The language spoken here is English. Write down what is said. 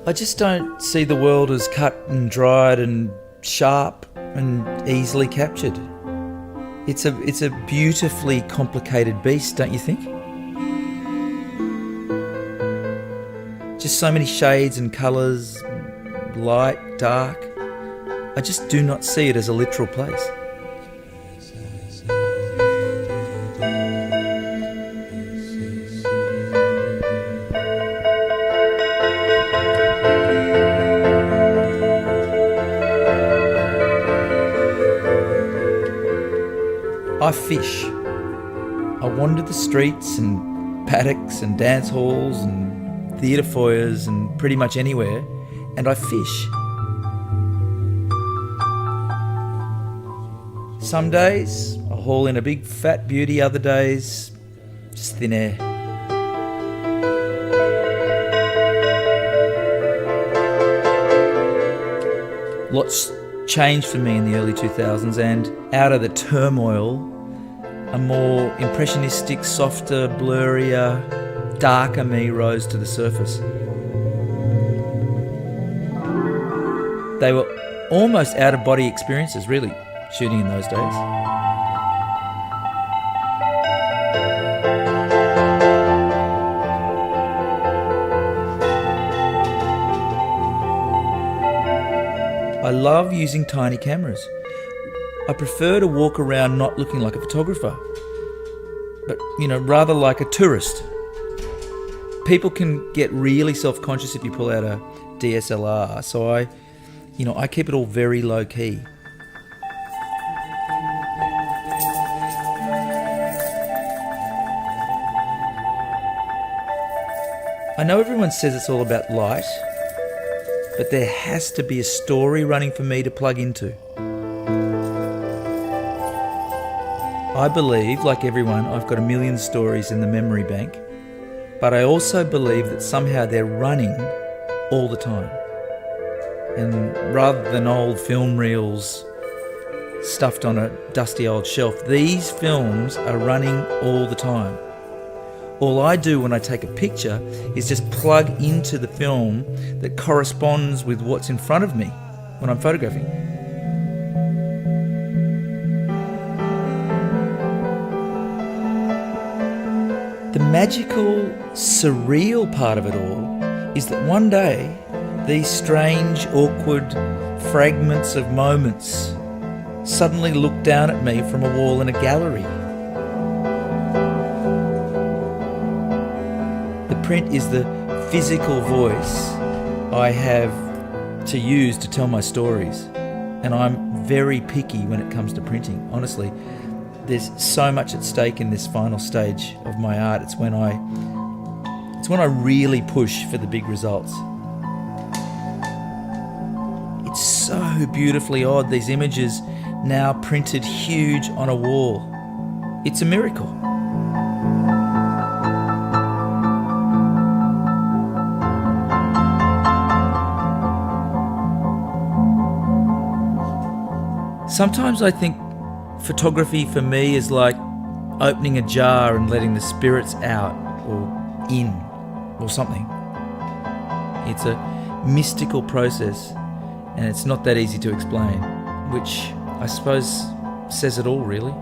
I just don't see the world as cut and dried and sharp and easily captured. It's a beautifully complicated beast, don't you think? Just so many shades and colours, light, dark. I just do not see it as a literal place. I fish. I wander the streets and paddocks and dance halls and theatre foyers and pretty much anywhere, and I fish. Some days I haul in a big fat beauty, other days just thin air. Lots changed for me in the early 2000s, and out of the turmoil, a more impressionistic, softer, blurrier, darker me rose to the surface. They were almost out-of-body experiences, really, shooting in those days. I love using tiny cameras. I prefer to walk around not looking like a photographer, but, rather like a tourist. People can get really self-conscious if you pull out a DSLR, so I keep it all very low-key. I know everyone says it's all about light, but there has to be a story running for me to plug into. I believe, like everyone, I've got a million stories in the memory bank, but I also believe that somehow they're running all the time. And rather than old film reels stuffed on a dusty old shelf, these films are running all the time. All I do when I take a picture is just plug into the film that corresponds with what's in front of me when I'm photographing. The magical, surreal part of it all is that one day, these strange, awkward fragments of moments suddenly look down at me from a wall in a gallery. The print is the physical voice I have to use to tell my stories. And I'm very picky when it comes to printing. Honestly, there's so much at stake in this final stage of my art. It's when I really push for the big results. It's so beautifully odd, these images now printed huge on a wall. It's a miracle. Sometimes I think photography for me is like opening a jar and letting the spirits out or in or something. It's a mystical process and it's not that easy to explain, which I suppose says it all, really.